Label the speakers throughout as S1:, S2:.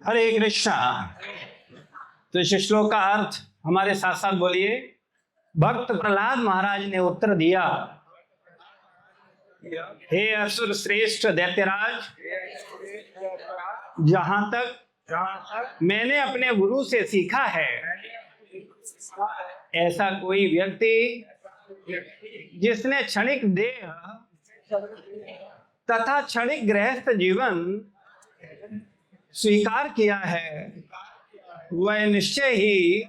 S1: हरे कृष्णा। तो इस श्लोक का अर्थ हमारे साथ साथ बोलिए। भक्त प्रहलाद महाराज ने उत्तर दिया, हे असुर श्रेष्ठ दैत्यराज, जहां तक मैंने अपने गुरु से सीखा है, ऐसा कोई व्यक्ति जिसने क्षणिक देह तथा क्षणिक गृहस्थ जीवन स्वीकार किया है, वह निश्चय ही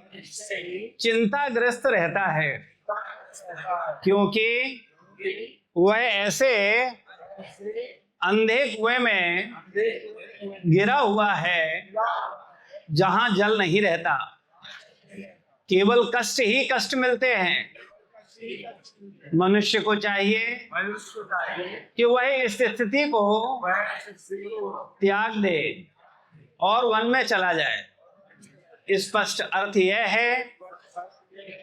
S1: चिंताग्रस्त रहता है, क्योंकि वह ऐसे अंधे कुएं में गिरा हुआ है जहां जल नहीं रहता। केवल कष्ट ही कष्ट मिलते हैं। मनुष्य को चाहिए कि वह इस स्थिति को त्याग दे और वन में चला जाए। स्पष्ट अर्थ यह है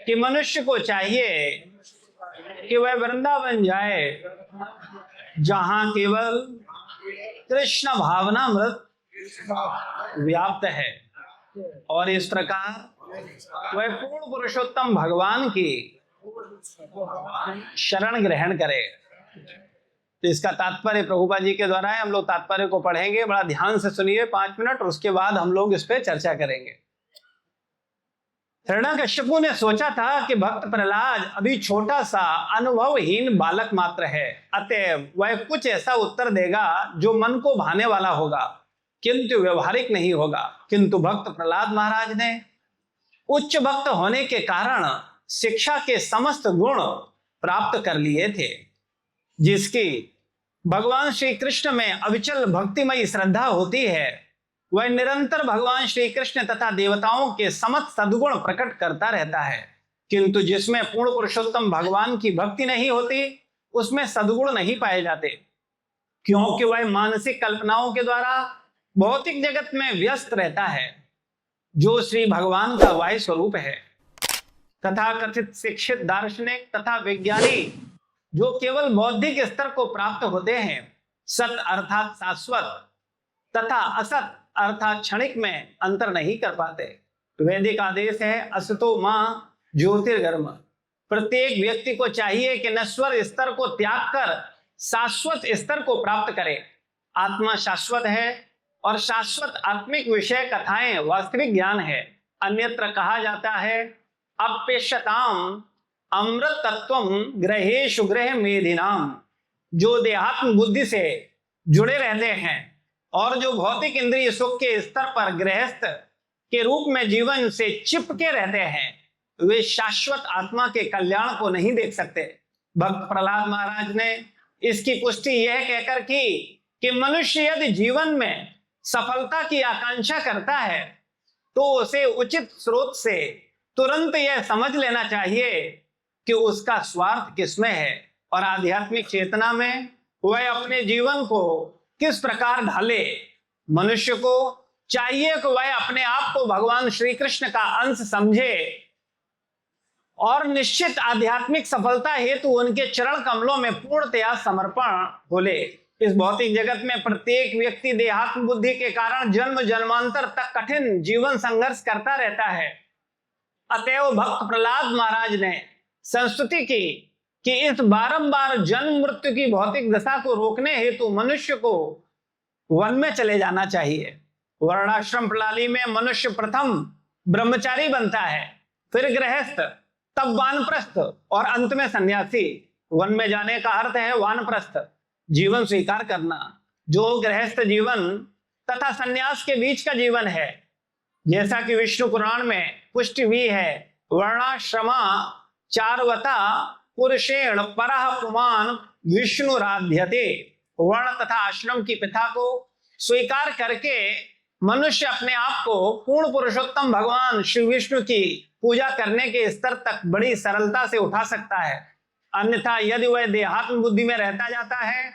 S1: कि मनुष्य को चाहिए कि वह वृंदावन जाए, जहां केवल कृष्ण भावनामृत व्याप्त है, और इस प्रकार वह पूर्ण पुरुषोत्तम भगवान की शरण ग्रहण करे। तो इसका तात्पर्य प्रभुपाद जी के द्वारा है। हम लोग तात्पर्य को पढ़ेंगे, बड़ा ध्यान से सुनिए 5 मिनट, और उसके बाद हम लोग इस पे चर्चा करेंगे। हिरण्यकश्यपु ने सोचा था कि भक्त प्रहलाद अभी छोटा सा अनुभवहीन बालक मात्र है, अतएव वह कुछ ऐसा उत्तर देगा जो मन को भाने वाला होगा, किंतु व्यवहारिक नहीं होगा। किंतु भक्त प्रहलाद महाराज ने उच्च भक्त होने के कारण शिक्षा के समस्त गुण प्राप्त कर लिए थे, जिसकी भगवान श्री कृष्ण में अविचल भक्तिमयी श्रद्धा होती है। वह निरंतर भगवान श्री कृष्ण तथा देवताओं के समस्त सद्गुण प्रकट करता रहता है, किंतु जिसमें पूर्ण पुरुषोत्तम भगवान की भक्ति नहीं होती, उसमें सद्गुण नहीं पाए जाते, क्योंकि वह मानसिक कल्पनाओं के द्वारा भौतिक जगत में व्यस्त रहता है, जो श्री भगवान का वाह्य स्वरूप है। तथा कथित शिक्षित दार्शनिक तथा वैज्ञानिक जो केवल बौद्धिक स्तर को प्राप्त होते हैं, सत अर्थात शाश्वत तथा असत अर्थात क्षणिक में अंतर नहीं कर पाते। वैदिक आदेश है असतो मां ज्योतिर्गर्म। प्रत्येक व्यक्ति को चाहिए कि नश्वर स्तर को त्याग कर शाश्वत स्तर को प्राप्त करे। आत्मा शाश्वत है और शाश्वत आत्मिक विषय कथाएं वास्तविक ज्ञान है। अन्यत्र कहा जाता है अपेक्षताम अमृत तत्वम ग्रहेषु ग्रह मेधिनाम। जो देहात्म बुद्धि से जुड़े रहते हैं और जो भौतिक इंद्रिय सुख के स्तर पर गृहस्थ के रूप में जीवन से चिपके रहते हैं, वे शाश्वत आत्मा के कल्याण को नहीं देख सकते। भक्त प्रहलाद महाराज ने इसकी पुष्टि यह कहकर की कि मनुष्य यदि जीवन में सफलता की आकांक्षा करता है, तो उसे उचित स्रोत से तुरंत यह समझ लेना चाहिए कि उसका स्वार्थ किसमें है और आध्यात्मिक चेतना में वह अपने जीवन को किस प्रकार ढाले। मनुष्य को चाहिए कि वह अपने आप को भगवान श्री कृष्ण का अंश समझे और निश्चित आध्यात्मिक सफलता हेतु उनके चरण कमलों में पूर्णतया समर्पण हो ले। इस भौतिक जगत में प्रत्येक व्यक्ति देहात्म बुद्धि के कारण जन्म जन्मांतर तक कठिन जीवन संघर्ष करता रहता है। अतएव भक्त प्रहलाद महाराज ने संस्तुति की कि इस बारंबार जन्म मृत्यु की भौतिक दशा को रोकने हेतु मनुष्य को वन में चले जाना चाहिए। वर्णाश्रम प्रणाली में मनुष्य प्रथम ब्रह्मचारी बनता है, फिर गृहस्थ, तब वानप्रस्थ और अंत में सन्यासी। वन में जाने का अर्थ है वानप्रस्थ जीवन स्वीकार करना, जो गृहस्थ जीवन तथा सन्यास के बीच का जीवन है। जैसा कि विष्णु पुराण में पुष्टि हुई है, वर्णाश्रमा चारवता पुरुषेण परः पुमान विष्णुराध्यते। वर्ण तथा आश्रम की प्रथा को स्वीकार करके मनुष्य अपने आप को पूर्ण पुरुषोत्तम भगवान श्री विष्णु की पूजा करने के स्तर तक बड़ी सरलता से उठा सकता है। अन्यथा यदि वह देहात्म बुद्धि में रहता जाता है,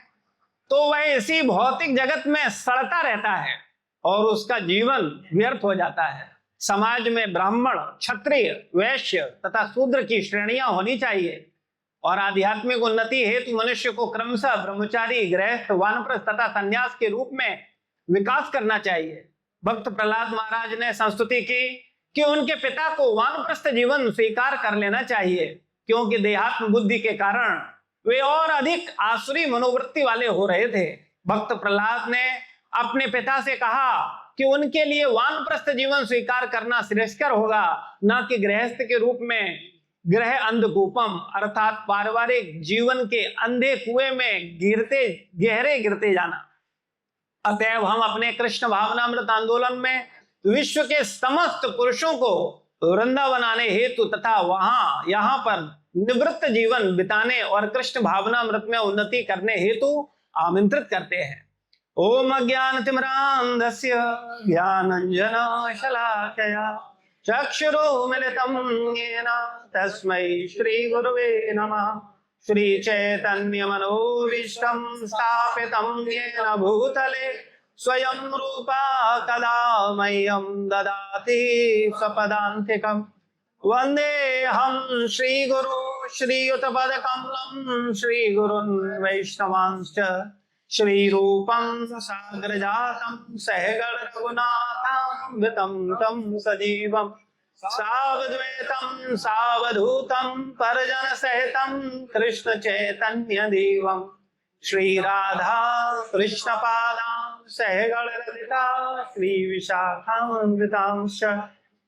S1: तो वह इसी भौतिक जगत में सड़ता रहता है और उसका जीवन व्यर्थ हो जाता है। समाज में ब्राह्मण, क्षत्रिय, वैश्य तथा शूद्र की श्रेणियां होनी चाहिए और आध्यात्मिक उन्नति हेतु मनुष्य को क्रमशः ब्रह्मचारी, गृहस्थ, वानप्रस्थ तथा संन्यास के रूप में विकास करना चाहिए। भक्त प्रहलाद महाराज ने संस्तुति की कि उनके पिता को वानप्रस्थ जीवन स्वीकार कर लेना चाहिए, क्योंकि देहात्म बुद्धि के कारण वे और अधिक आसुरी मनोवृत्ति वाले हो रहे थे। भक्त प्रहलाद ने अपने पिता से कहा कि उनके लिए वानप्रस्थ जीवन स्वीकार करना श्रेयस्कर होगा, न कि गृहस्थ के रूप में ग्रह अंधकूपम अर्थात पारिवारिक जीवन के अंधे कुएं में गहरे गिरते जाना। अतएव हम अपने कृष्ण भावनामृत आंदोलन में विश्व के समस्त पुरुषों को वृंदावन आने हेतु तथा यहाँ पर निवृत्त जीवन बिताने और कृष्ण भावनामृत में उन्नति करने हेतु आमंत्रित करते हैं। ओम अज्ञानतिमिरान्धस्य ज्ञानाञ्जनशलाकया चक्षुरुन्मिलितं येन तस्मै श्रीगुरवे नमः। श्रीचैतन्यमनोभीष्टं स्थापितं येन भूतले स्वयं रूपा कदा मह्यं ददाति स्वपदान्तिकम्। वन्देऽहं श्रीगुरु श्रीयुतपदकमलं श्रीगुरुन् वैष्णवांश्च श्रीरूपं साग्रजातं सहगण रघुनाथान्वितं तं सजीवं सावद्वैतं सावधूतं परिजन सहितं कृष्ण चैतन्य देवं श्री राधा कृष्ण पादां सहगण ललिता श्री विशाखान्वितांश्च।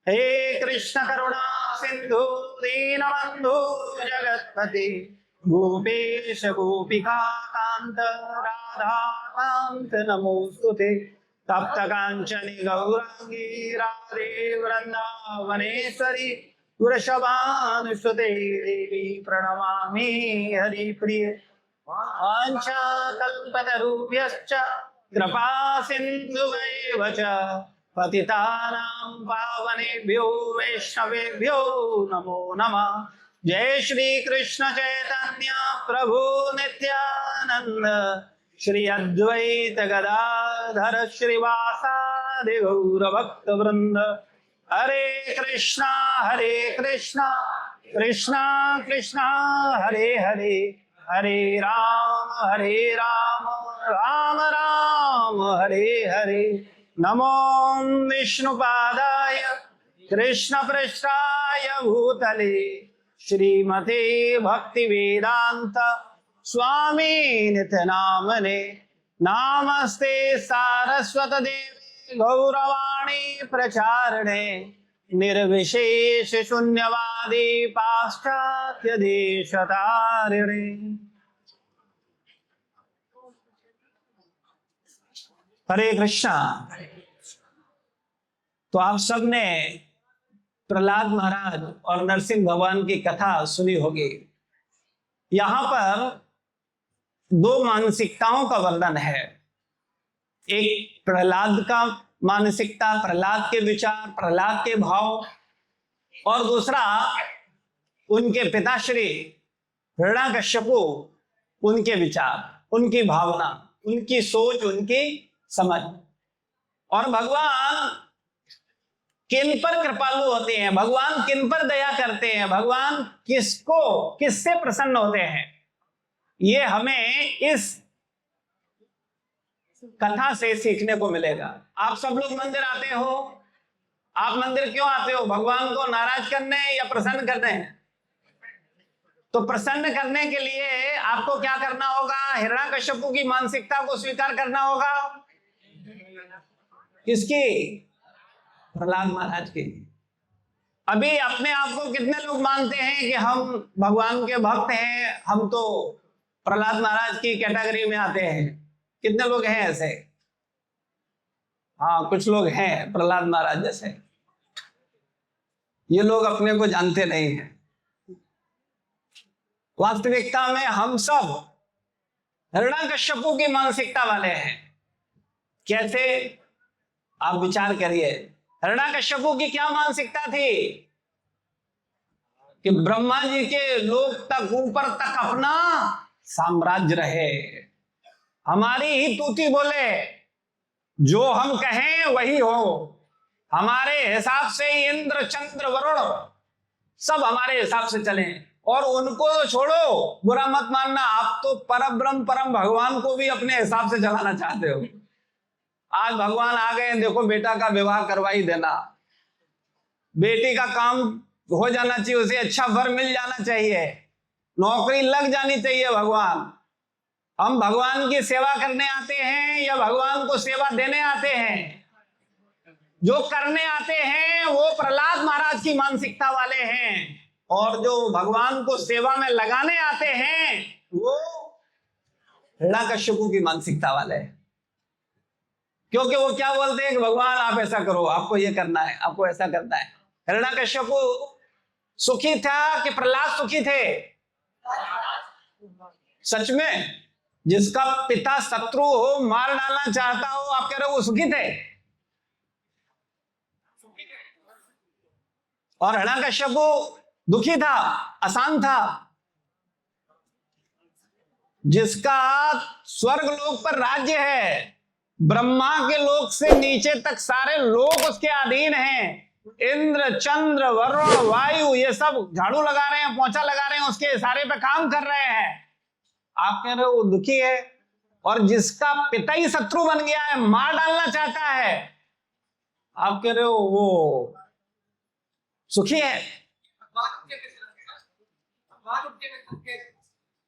S1: हे कृष्ण करुणा सिंधु दीनबंधु जगत्पते गोपेश गोपिका कांत राधा कांत नमोस्तुते। तप्त कांचनी गौरांगी राधे वृंदावनेश्वरी वृषभानुसुते देवी प्रणमामि हरिप्रिये। वाञ्छा कल्पतरुभ्यश्च कृपा सिन्धुभैव च पतितानां पावनेभ्यो वैष्णवेभ्यो नमो नमः। जय श्री कृष्ण चैतन्य प्रभु नित्यानंद श्री अद्वैत गदाधर श्रीवासादि गौर भक्त वृंद। हरे कृष्णा कृष्णा कृष्णा हरे हरे, हरे राम राम राम हरे हरे। नमो विष्णुपादाय कृष्ण पृष्ठाय भूतले श्रीमते भक्ति वेदांत स्वामी नित्य नामने। नामस्ते सारस्वत देवी गौरवाणी प्रचारणे निर्विशेष शून्यवादी पाश्चात्य देशतारिणे। हरे कृष्णा। तो आप सब ने प्रहलाद महाराज और नरसिंह भगवान की कथा सुनी होगी। यहां पर दो मानसिकताओं का वर्णन है। एक प्रहलाद का मानसिकता, प्रहलाद के विचार, प्रहलाद के भाव, और दूसरा उनके पिताश्री हिरण्यकश्यपु उनके विचार, उनकी भावना, उनकी सोच, उनकी समझ। और भगवान किन पर कृपालु होते हैं, भगवान किन पर दया करते हैं, भगवान किससे प्रसन्न होते हैं, ये हमें इस कथा से सीखने को मिलेगा। आप सब लोग मंदिर आते हो, आप मंदिर क्यों आते हो? भगवान को नाराज करने या प्रसन्न करने? तो प्रसन्न करने के लिए आपको क्या करना होगा? हिरण्यकश्यपु की मानसिकता को स्वीकार करना होगा। किसकी? प्रहलाद महाराज की। अभी अपने आप को कितने लोग मानते हैं कि हम भगवान के भक्त हैं, हम तो प्रहलाद महाराज की कैटेगरी में आते हैं? कितने लोग हैं ऐसे? हाँ, कुछ लोग हैं प्रहलाद महाराज जैसे। ये लोग अपने को जानते नहीं हैं। वास्तविकता में हम सब हिरण्यकश्यपु की मानसिकता वाले हैं। कैसे? आप विचार करिए। हिरण्यकश्यपु की क्या मानसिकता थी कि ब्रह्मा जी के लोक तक, ऊपर तक अपना साम्राज्य रहे, हमारी ही तूती बोले, जो हम कहें वही हो, हमारे हिसाब से इंद्र चंद्र वरुण सब हमारे हिसाब से चले। और उनको तो छोड़ो, बुरा मत मानना, आप तो परब्रह्म परम भगवान को भी अपने हिसाब से चलाना चाहते हो। आज भगवान आ गए, देखो बेटा का विवाह करवा ही देना, बेटी का काम हो जाना चाहिए, उसे अच्छा वर मिल जाना चाहिए, नौकरी लग जानी चाहिए। भगवान, हम भगवान की सेवा करने आते हैं या भगवान को सेवा देने आते हैं? जो करने आते हैं वो प्रहलाद महाराज की मानसिकता वाले हैं, और जो भगवान को सेवा में लगाने आते हैं वो हिरण्यकश्यप की मानसिकता वाले हैं। क्योंकि वो क्या बोलते हैं कि भगवान आप ऐसा करो, आपको ये करना है, आपको ऐसा करना है। हिरण्यकश्यप सुखी था कि प्रहलाद सुखी थे? सच में, जिसका पिता शत्रु हो, मार डालना चाहता हो, आप कह रहे हो वो सुखी थे? और हिरण्यकश्यप दुखी था, अशांत था। जिसका स्वर्ग लोक पर राज्य है, ब्रह्मा के लोक से नीचे तक सारे लोग उसके अधीन हैं। इंद्र, चंद्र, वरुण, वायु, ये सब झाड़ू लगा रहे हैं, पोंछा लगा रहे हैं, उसके इशारे पे काम कर रहे हैं। आप कह रहे हो वो दुखी है? और जिसका पिता ही शत्रु बन गया है, मार डालना चाहता है, आप कह रहे हो वो सुखी है?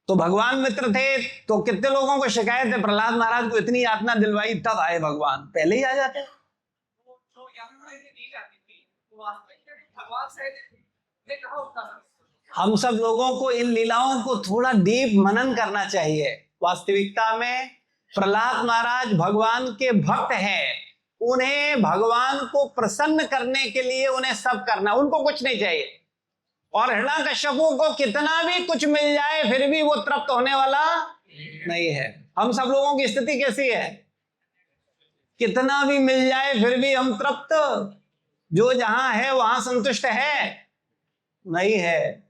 S1: तो भगवान मित्र थे तो कितने लोगों को शिकायत है, प्रहलाद महाराज को इतनी यातना दिलवाई, तब आए भगवान, पहले ही आ जाते। हम सब लोगों को इन लीलाओं को थोड़ा डीप मनन करना चाहिए। वास्तविकता में प्रहलाद महाराज भगवान के भक्त हैं, उन्हें भगवान को प्रसन्न करने के लिए उन्हें सब करना, उनको कुछ नहीं चाहिए। और हिरण्यकश्यप को कितना भी कुछ मिल जाए फिर भी वो तृप्त होने वाला नहीं है। हम सब लोगों की स्थिति कैसी है? कितना भी मिल जाए फिर भी हम तृप्त, जो जहां है वहां संतुष्ट है नहीं है।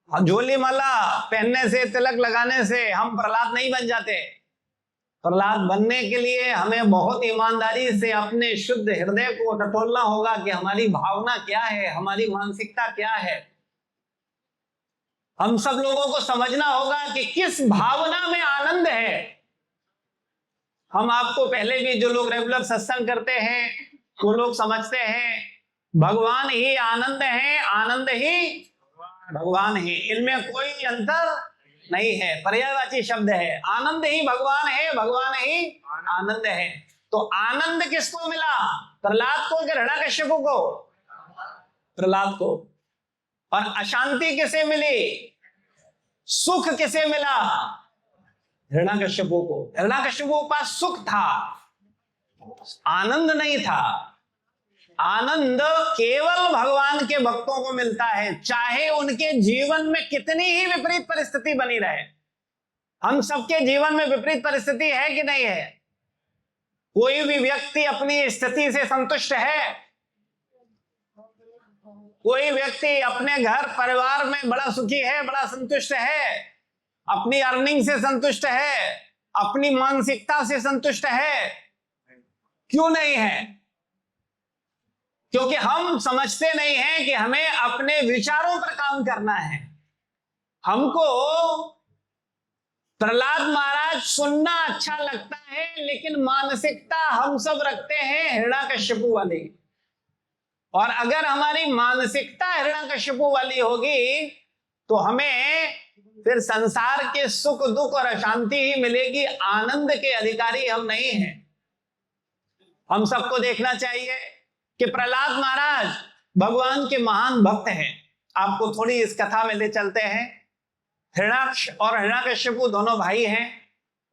S1: झोली माला पहनने से, तिलक लगाने से हम प्रहलाद नहीं बन जाते। प्रहलाद बनने के लिए हमें बहुत ईमानदारी से अपने शुद्ध हृदय को टटोलना होगा कि हमारी भावना क्या है, हमारी मानसिकता क्या है। हम सब लोगों को समझना होगा कि किस भावना में आनंद है। हम आपको पहले भी, जो लोग रेगुलर सत्संग करते हैं वो लोग समझते हैं, भगवान ही आनंद है, आनंद ही भगवान है, इनमें कोई अंतर नहीं है। पर्यायवाची शब्द है, आनंद ही भगवान है, भगवान ही आनंद है। तो आनंद किसको मिला? प्रहलाद को कि हिरण्यकश्यप को? प्रहलाद को। और अशांति किसे मिली? सुख किसे मिला? हिरण्यकश्यप को। हिरण्यकश्यप के पास सुख था, आनंद नहीं था। आनंद केवल भगवान के भक्तों को मिलता है, चाहे उनके जीवन में कितनी ही विपरीत परिस्थिति बनी रहे। हम सबके जीवन में विपरीत परिस्थिति है कि नहीं है? कोई भी व्यक्ति अपनी स्थिति से संतुष्ट है? कोई व्यक्ति अपने घर परिवार में बड़ा सुखी है, बड़ा संतुष्ट है, अपनी अर्निंग से संतुष्ट है, अपनी मानसिकता से संतुष्ट है? क्यों नहीं है? क्योंकि हम समझते नहीं हैं कि हमें अपने विचारों पर काम करना है। हमको प्रहलाद महाराज सुनना अच्छा लगता है, लेकिन मानसिकता हम सब रखते हैं हिरण्यकश्यप वाली। और अगर हमारी मानसिकता हिरण्यकश्यप वाली होगी तो हमें फिर संसार के सुख दुख और अशांति ही मिलेगी, आनंद के अधिकारी हम नहीं हैं। हम सबको देखना चाहिए कि प्रहलाद महाराज भगवान के महान भक्त हैं। आपको थोड़ी इस कथा में ले चलते हैं। हिरण्याक्ष और हिरण्यकश्यप दोनों भाई हैं।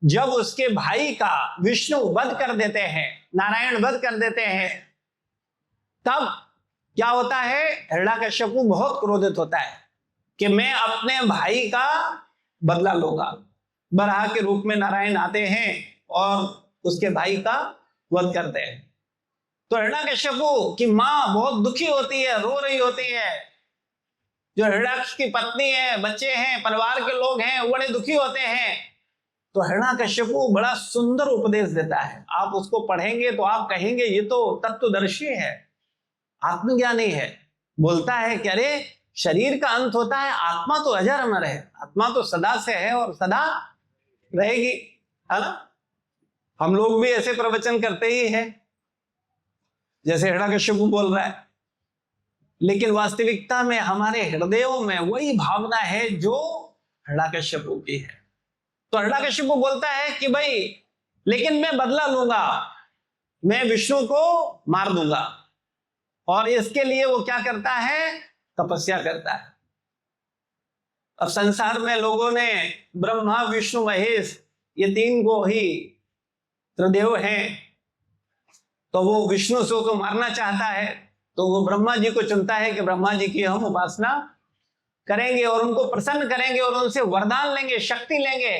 S1: जब उसके भाई का विष्णु वध कर देते हैं, नारायण वध कर देते हैं, तब क्या होता है? हिरण्यकश्यप बहुत क्रोधित होता है कि मैं अपने भाई का बदला लूंगा। बराह के रूप में नारायण आते हैं और उसके भाई का वध करते हैं। तो हिरण्यकश्यप की मां बहुत दुखी होती है, रो रही होती है। जो हिरण्याक्ष की पत्नी है, बच्चे हैं, परिवार के लोग हैं, वो बड़े दुखी होते हैं। तो हिरण्यकश्यप बड़ा सुंदर उपदेश देता है। आप उसको पढ़ेंगे तो आप कहेंगे ये तो तत्वदर्शी है, आत्मज्ञानी है। बोलता है कि अरे शरीर का अंत होता है, आत्मा तो अजर अमर है, आत्मा तो सदा से है और सदा रहेगी, है ना? हम लोग भी ऐसे प्रवचन करते ही हैं जैसे हिरण्यकश्यप बोल रहा है, लेकिन वास्तविकता में हमारे हृदयों में वही भावना है जो हिरण्यकश्यप की है। तो हिरण्यकश्यप बोलता है कि भाई लेकिन मैं बदला लूंगा, मैं विष्णु को मार दूंगा। और इसके लिए वो क्या करता है? तपस्या करता है। अब संसार में लोगों ने ब्रह्मा विष्णु महेश ये तीन को ही त्रिदेव हैं, तो वो विष्णु से को मारना चाहता है, तो वो ब्रह्मा जी को चुनता है कि ब्रह्मा जी की हम उपासना करेंगे और उनको प्रसन्न करेंगे और उनसे वरदान लेंगे, शक्ति लेंगे,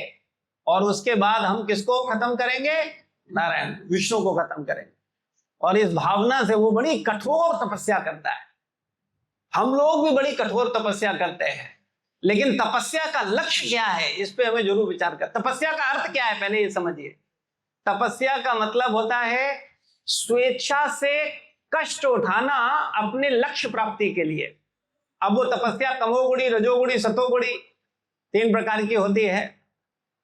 S1: और उसके बाद हम किसको खत्म करेंगे? नारायण विष्णु को खत्म करेंगे। और इस भावना से वो बड़ी कठोर तपस्या करता है। हम लोग भी बड़ी कठोर तपस्या करते हैं, लेकिन तपस्या का लक्ष्य क्या है इस पे हमें जरूर विचार कर। तपस्या का अर्थ क्या है पहले ये समझिए। तपस्या का मतलब होता है स्वेच्छा से कष्ट उठाना अपने लक्ष्य प्राप्ति के लिए। अब वो तपस्या तमोगुणी, रजोगुणी, सतोगुणी तीन प्रकार की होती है।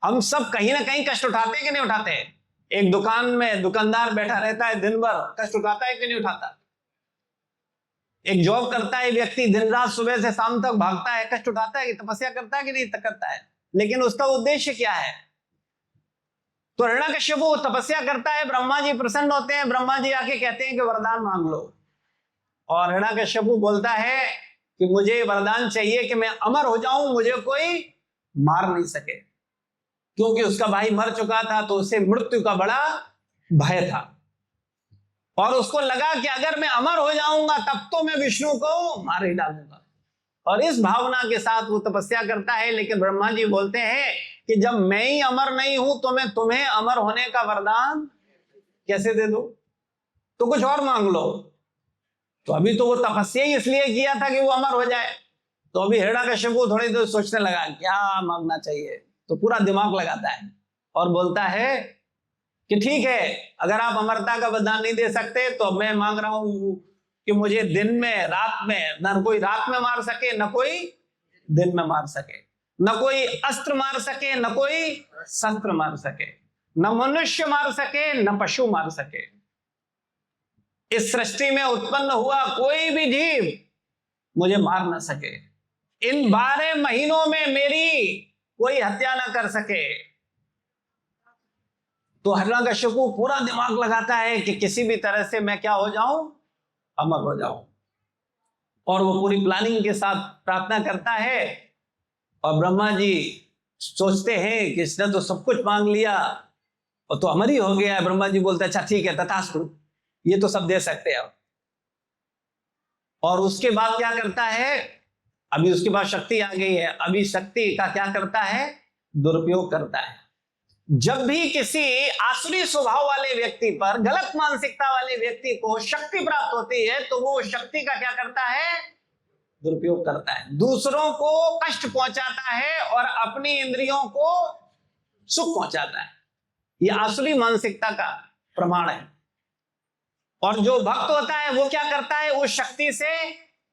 S1: हम सब कहीं ना कहीं कष्ट उठाते हैं कि नहीं उठाते हैं? एक दुकान में दुकानदार बैठा रहता है दिन भर, कष्ट उठाता है कि नहीं उठाता? एक जॉब करता है व्यक्ति, दिन रात सुबह से शाम तक भागता है, कष्ट उठाता है कि तपस्या करता है कि नहीं करता है? लेकिन उसका उद्देश्य क्या है? तो हिरण्यकश्यप तपस्या करता है, ब्रह्मा जी प्रसन्न होते हैं, ब्रह्मा जी आके कहते हैं कि वरदान मांग लो। और हिरण्यकश्यप बोलता है कि मुझे वरदान चाहिए कि मैं अमर हो जाऊं, मुझे कोई मार नहीं सके, क्योंकि उसका भाई मर चुका था तो उसे मृत्यु का बड़ा भय था। और उसको लगा कि अगर मैं अमर हो जाऊंगा तब तो मैं विष्णु को मार ही डालूंगा। और इस भावना के साथ वो तपस्या करता है। लेकिन ब्रह्मा जी बोलते हैं कि जब मैं ही अमर नहीं हूं तो मैं तुम्हें अमर होने का वरदान कैसे दे दूं? तो कुछ और मांग लो। तो अभी तो वो तपस्या ही इसलिए किया था कि वो अमर हो जाए। तो अभी हिरण्यकश्यप को थोड़ी देर सोचने लगा क्या मांगना चाहिए, तो पूरा दिमाग लगाता है और बोलता है कि ठीक है, अगर आप अमरता का वरदान नहीं दे सकते तो मैं मांग रहा हूं कि मुझे दिन में रात में न कोई रात में मार सके, न कोई दिन में मार सके, न कोई अस्त्र मार सके, न कोई शस्त्र मार सके, न मनुष्य मार सके, न पशु मार सके। इस सृष्टि में उत्पन्न हुआ कोई भी जीव मुझे मार ना सके। इन 12 महीनों में मेरी कोई हत्या ना कर सके। तो हिरण्यकश्यप पूरा दिमाग लगाता है कि किसी भी तरह से मैं क्या हो जाऊं? अमर हो जाऊं। और वो पूरी प्लानिंग के साथ प्रार्थना करता है। और ब्रह्मा जी सोचते हैं कि इसने तो सब कुछ मांग लिया और तो अमर ही हो गया है। ब्रह्मा जी बोलते अच्छा ठीक है, तथास्तु, ये तो सब दे सकते हैं। और उसके बाद क्या करता है? अभी उसके बाद शक्ति आ गई है, अभी शक्ति का क्या करता है? दुरुपयोग करता है। जब भी किसी आसुरी स्वभाव वाले व्यक्ति पर, गलत मानसिकता वाले व्यक्ति को शक्ति प्राप्त होती है तो वो शक्ति का क्या करता है? दुरुपयोग करता है, दूसरों को कष्ट पहुंचाता है और अपनी इंद्रियों को सुख पहुंचाता है। ये आसुरी मानसिकता का प्रमाण है। और जो भक्त होता है वो क्या करता है? उस शक्ति से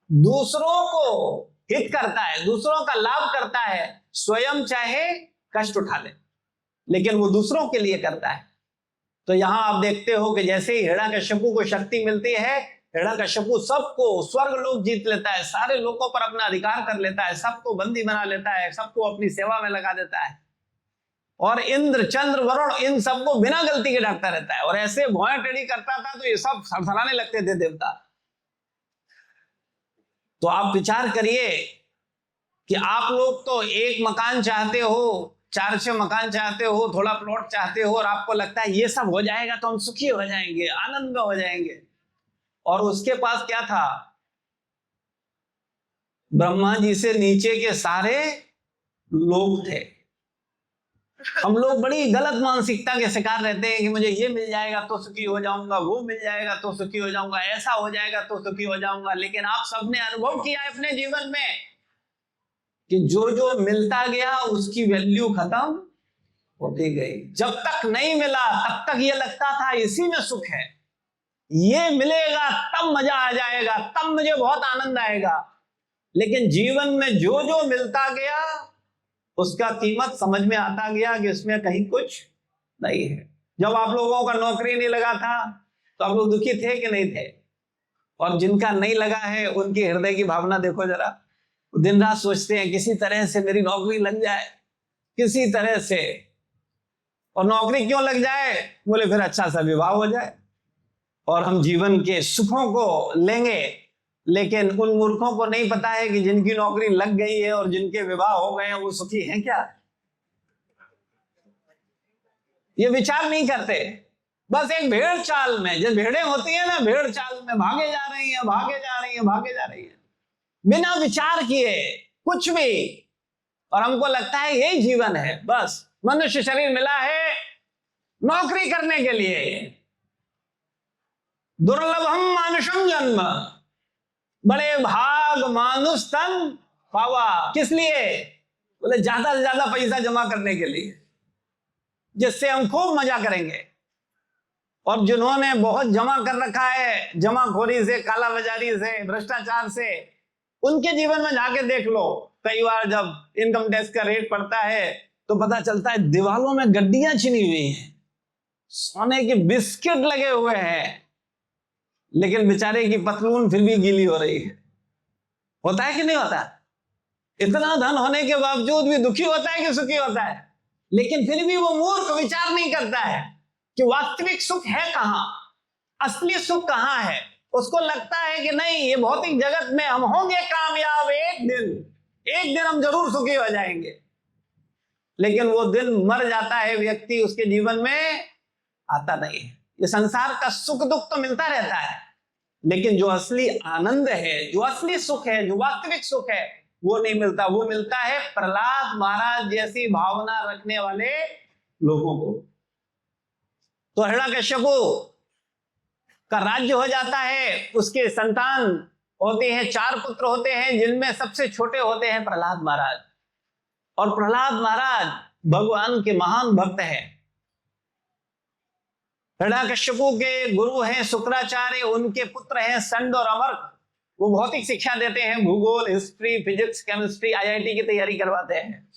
S1: दूसरों को हित करता है, दूसरों का लाभ करता है, स्वयं चाहे कष्ट उठा ले लेकिन वो दूसरों के लिए करता है। तो यहां आप देखते हो कि जैसे ही हिरण्यकश्यप को शक्ति मिलती है, हिरण्यकश्यप सबको स्वर्ग लोक जीत लेता है, सारे लोगों पर अपना अधिकार कर लेता है, सबको बंदी बना लेता है, सबको अपनी सेवा में लगा देता है। और इंद्र, चंद्र, वरुण इन सबको बिना गलती के डांटता रहता है। और ऐसे भौएं टेढ़ी करता था तो ये सब थरथराने लगते थे देवता। तो आप विचार करिए कि आप लोग तो एक मकान चाहते हो, 4-6 मकान चाहते हो, थोड़ा प्लॉट चाहते हो, और आपको लगता है ये सब हो जाएगा तो हम सुखी हो जाएंगे, आनंद में हो जाएंगे। और उसके पास क्या था? ब्रह्मा जी से नीचे के सारे लोग थे। हम लोग बड़ी गलत मानसिकता के शिकार रहते हैं कि मुझे ये मिल जाएगा तो सुखी हो जाऊंगा, वो मिल जाएगा तो सुखी हो जाऊंगा, ऐसा हो जाएगा तो सुखी हो जाऊंगा। लेकिन आप सबने अनुभव किया है अपने जीवन में कि जो जो मिलता गया उसकी वैल्यू खत्म होती गई। जब तक नहीं मिला तब तक ये लगता था इसी में सुख है, ये मिलेगा तब मजा आ जाएगा, तब मुझे बहुत आनंद आएगा। लेकिन जीवन में जो जो मिलता गया उसका कीमत समझ में आता गया कि इसमें कहीं कुछ नहीं है। जब आप लोगों का नौकरी नहीं लगा था तो आप लोग दुखी थे कि नहीं थे? और जिनका नहीं लगा है उनकी हृदय की भावना देखो जरा, दिन रात सोचते हैं किसी तरह से मेरी नौकरी लग जाए, किसी तरह से। और नौकरी क्यों लग जाए? बोले फिर अच्छा सा विवाह हो जाए और हम जीवन के सुखों को लेंगे। लेकिन उन मूर्खों को नहीं पता है कि जिनकी नौकरी लग गई है और जिनके विवाह हो गए हैं वो सुखी हैं क्या? ये विचार नहीं करते। बस एक भेड़ चाल में, जो भेड़ें होती है ना, भेड़ चाल में भागे जा रही हैं, भागे जा रही हैं, भागे जा रही हैं, बिना विचार किए कुछ भी। और हमको लगता है यही जीवन है, बस मनुष्य शरीर मिला है नौकरी करने के लिए। दुर्लभम मानुषम जन्म, बड़े भाग मानुष तन पावा। किस लिए? बोले ज्यादा से ज्यादा पैसा जमा करने के लिए, जिससे हम खूब मजा करेंगे। और जिन्होंने बहुत जमा कर रखा है, जमाखोरी से, काला बाजारी से, भ्रष्टाचार से, उनके जीवन में जाके देख लो। कई बार जब इनकम टैक्स का रेट पड़ता है तो पता चलता है दीवालों में गड्डियां छिनी हुई हैं, सोने के बिस्किट लगे हुए हैं, लेकिन बेचारे की पतलून फिर भी गीली हो रही है। होता है कि नहीं होता? इतना धन होने के बावजूद भी दुखी होता है कि सुखी होता है? लेकिन फिर भी वो मूर्ख विचार नहीं करता है कि वास्तविक सुख है कहां, असली सुख कहां है। उसको लगता है कि नहीं, ये भौतिक जगत में हम होंगे कामयाब, एक दिन हम जरूर सुखी हो जाएंगे। लेकिन वो दिन मर जाता है, व्यक्ति उसके जीवन में आता नहीं है। ये संसार का सुख दुख तो मिलता रहता है, लेकिन जो असली आनंद है, जो असली सुख है, जो वास्तविक सुख है, वो नहीं मिलता। वो मिलता है प्रहलाद महाराज जैसी भावना रखने वाले लोगों को। तो हिरण्यकश्यपु का राज्य हो जाता है, उसके संतान होते हैं, 4 पुत्र होते हैं, जिनमें सबसे छोटे होते हैं प्रहलाद महाराज। और प्रहलाद महाराज भगवान के महान भक्त हैं। हिरण्यकश्यपु के गुरु हैं शुक्राचार्य, उनके पुत्र हैं संड और अमर्क। वो भौतिक शिक्षा देते हैं, भूगोल, हिस्ट्री, फिजिक्स, केमिस्ट्री, आईआईटी की तैयारी करवाते हैं।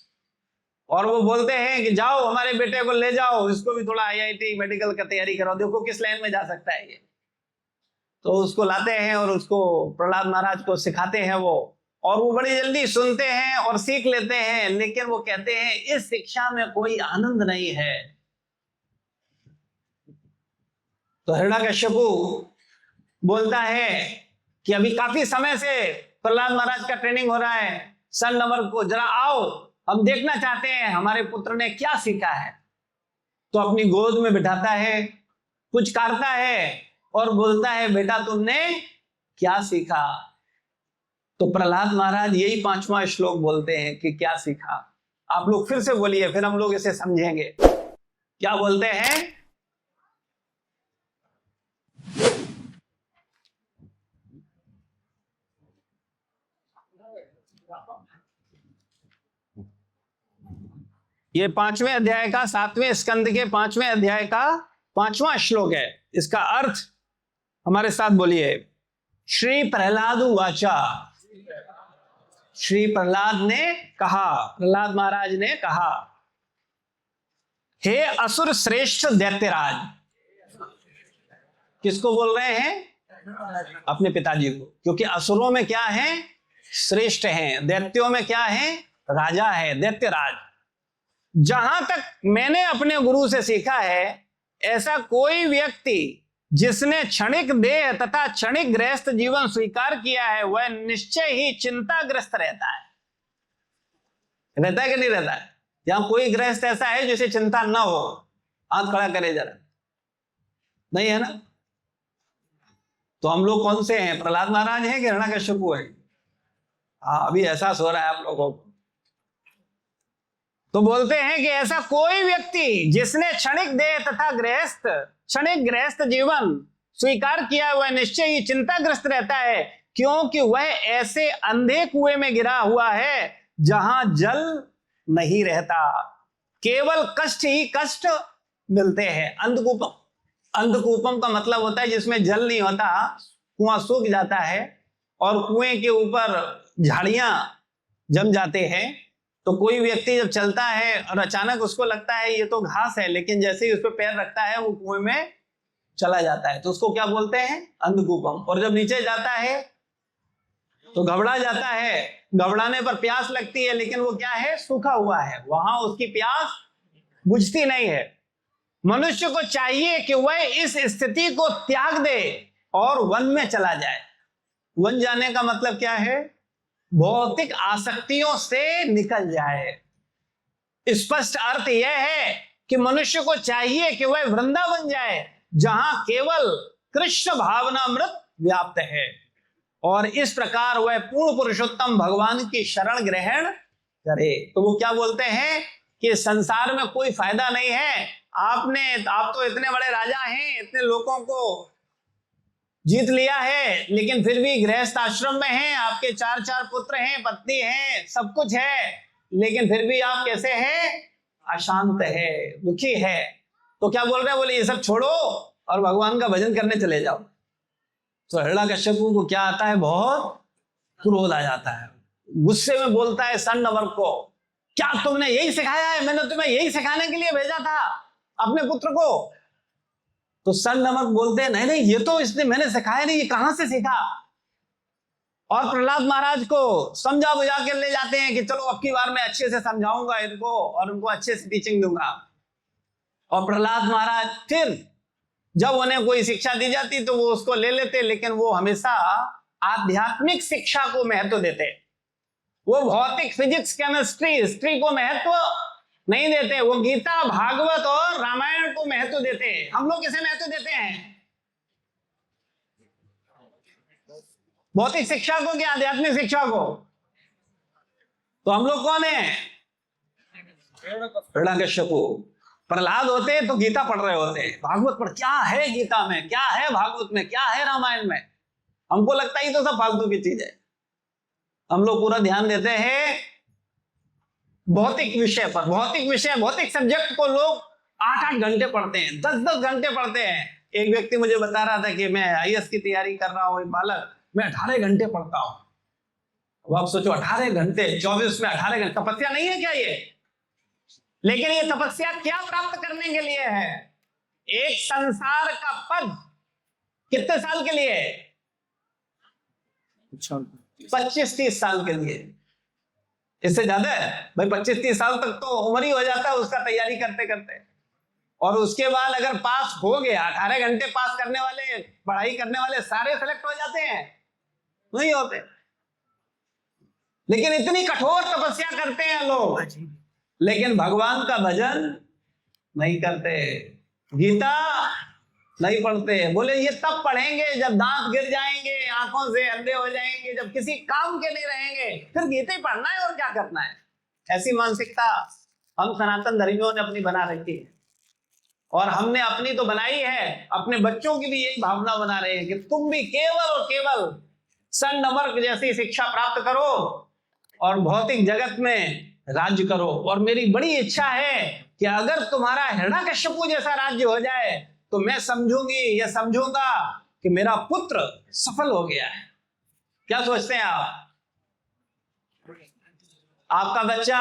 S1: और वो बोलते हैं कि जाओ हमारे बेटे को ले जाओ, इसको भी थोड़ा आईआईटी मेडिकल का तैयारी कराओ, देखो किस लाइन में जा सकता है ये। तो उसको लाते हैं और उसको प्रहलाद महाराज को सिखाते हैं वो, और वो बड़ी जल्दी सुनते हैं और सीख लेते हैं। लेकिन वो कहते हैं इस शिक्षा में कोई आनंद नहीं है। तो हिरण्यकश्यपु बोलता है कि अभी काफी समय से प्रहलाद महाराज का ट्रेनिंग हो रहा है, सन नंबर को जरा आओ, हम देखना चाहते हैं हमारे पुत्र ने क्या सीखा है। तो अपनी गोद में बिठाता है, कुछ काटता है और बोलता है बेटा तुमने क्या सीखा? तो प्रहलाद महाराज यही 5वां श्लोक बोलते हैं कि क्या सीखा। आप लोग फिर से बोलिए, फिर हम लोग इसे समझेंगे। क्या बोलते हैं? ये 5वें अध्याय का 7वें स्कंद के 5वें अध्याय का 5वां श्लोक है। इसका अर्थ हमारे साथ बोलिए। श्री प्रहलाद वाचा, श्री प्रहलाद ने कहा, प्रहलाद महाराज ने कहा, हे असुर श्रेष्ठ दैत्यराज। किसको बोल रहे हैं? अपने पिताजी को। क्योंकि असुरों में क्या है? श्रेष्ठ हैं। दैत्यों में क्या है? राजा है, दैत्यराज। जहां तक मैंने अपने गुरु से सीखा है, ऐसा कोई व्यक्ति जिसने क्षणिक देह तथा क्षणिक गृहस्थ जीवन स्वीकार किया है, वह निश्चय ही चिंताग्रस्त रहता है। रहता है कि नहीं रहता है? यहां कोई गृहस्थ ऐसा है जिसे चिंता ना हो? हाथ खड़ा करे जरा। नहीं है ना? तो हम लोग कौन से हैं? प्रहलाद महाराज हैं कि हिरण्यकश्यपु है? हाँ, अभी एहसास हो रहा है आप लोगों को। तो बोलते हैं कि ऐसा कोई व्यक्ति जिसने क्षणिक देह तथा क्षणिक गृहस्थ जीवन स्वीकार किया, वह निश्चय ही चिंताग्रस्त रहता है, क्योंकि वह ऐसे अंधे कुएं में गिरा हुआ है जहां जल नहीं रहता, केवल कष्ट ही कष्ट मिलते हैं। अंधकूपम, अंधकूपम का मतलब होता है जिसमें जल नहीं होता, कुआं सूख जाता है और कुएं के ऊपर झाड़ियां जम जाते हैं तो कोई व्यक्ति जब चलता है और अचानक उसको लगता है ये तो घास है, लेकिन जैसे ही उस पर पैर रखता है वो कुएं में चला जाता है, तो उसको क्या बोलते हैं? अंधकूपम। और जब नीचे जाता है तो घबरा जाता है, घबराने पर प्यास लगती है, लेकिन वो क्या है? सूखा हुआ है, वहां उसकी प्यास बुझती नहीं है। मनुष्य को चाहिए कि वह इस स्थिति को त्याग दे और वन में चला जाए। वन जाने का मतलब क्या है? भौतिक आसक्तियों से निकल जाए। स्पष्ट अर्थ यह है कि मनुष्य को चाहिए कि वह वृंदावन जाए, जहां केवल कृष्ण भावनामृत व्याप्त है, और इस प्रकार वह पूर्ण पुरुषोत्तम भगवान की शरण ग्रहण करे। तो वो क्या बोलते हैं कि संसार में कोई फायदा नहीं है, आप तो इतने बड़े राजा हैं, इतने लोगों को जीत लिया है, लेकिन फिर भी गृहस्थ आश्रम में हैं, आपके 4 पुत्र हैं, पत्नी हैं, सब कुछ है, लेकिन फिर भी आप कैसे हैं? अशांत है, दुखी है। तो क्या बोल रहे हैं? बोले ये सब छोड़ो और भगवान का भजन करने चले जाओ। तो हिरण्यकश्यपु को क्या आता है? बहुत क्रोध आ जाता है, गुस्से में बोलता है सनवर्क को, क्या तुमने यही सिखाया है? मैंने तुम्हें यही सिखाने के लिए भेजा था अपने पुत्र को। तो सनवर्क बोलते हैं नहीं नहीं, ये तो इसने मैंने सिखाया नहीं, ये कहां से सीखा? और प्रहलाद महाराज को समझा बुझा के ले जाते हैं कि चलो अब की बार मैं अच्छे से समझाऊंगा इनको और उनको अच्छे से टीचिंग दूंगा। और प्रहलाद महाराज फिर जब उन्हें कोई शिक्षा दी जाती तो वो उसको ले लेते, लेकिन वो हमेशा आध्यात्मिक शिक्षा को महत्व देते। वो भौतिक फिजिक्स केमिस्ट्री हिस्ट्री को महत्व नहीं देते, वो गीता भागवत और रामायण को महत्व देते। हम लोग किसे महत्व देते हैं? भौतिक शिक्षा को क्या आध्यात्मिक शिक्षा को? तो हम लोग कौन है? हिरण्यकश्यपु। प्रहलाद होते तो गीता पढ़ रहे होते, भागवत पढ़, क्या है गीता में, क्या है भागवत में, क्या है रामायण में। हमको लगता ही तो सब फालतू की चीज है। हम लोग पूरा ध्यान देते हैं भौतिक विषय पर। भौतिक सब्जेक्ट को लोग 8-8 घंटे पढ़ते हैं, 10-10 घंटे पढ़ते हैं। एक व्यक्ति मुझे बता रहा था कि मैं आईएएस की तैयारी कर रहा हूं, एक बालक, मैं 18 घंटे पढ़ता हूं। अब आप सोचो 18 घंटे, 24 में 18 घंटे, तपस्या नहीं है क्या ये? लेकिन ये तपस्या क्या प्राप्त करने के लिए है? एक संसार का पद। कितने साल के लिए? 25-30 साल के लिए। इससे ज्यादा है भाई, 25-30 साल तक तो उम्र ही हो जाता है उसका तैयारी करते करते। और उसके बाद अगर पास हो गया, 18 घंटे पास करने वाले, पढ़ाई करने वाले सारे सेलेक्ट हो जाते हैं? नहीं होते। लेकिन इतनी कठोर तपस्या करते हैं लोग, लेकिन भगवान का भजन नहीं करते, गीता नहीं पढ़ते। बोले ये तब पढ़ेंगे जब दांत गिर जाएंगे, आंखों से अंधे हो जाएंगे, जब किसी काम के नहीं रहेंगे, फिर गीता ही पढ़ना है और क्या करना है। ऐसी मानसिकता हम सनातन धर्मियों ने अपनी बना रखी है, और हमने अपनी तो बनाई है, अपने बच्चों की भी यही भावना बना रहे हैं कि तुम भी केवल और केवल सनवर्क जैसी शिक्षा प्राप्त करो और भौतिक जगत में राज्य करो। और मेरी बड़ी इच्छा है कि अगर तुम्हारा हिरण्यकश्यपु जैसा राज्य हो जाए तो मैं समझूंगी या समझूंगा कि मेरा पुत्र सफल हो गया है। क्या सोचते हैं आप? आपका बच्चा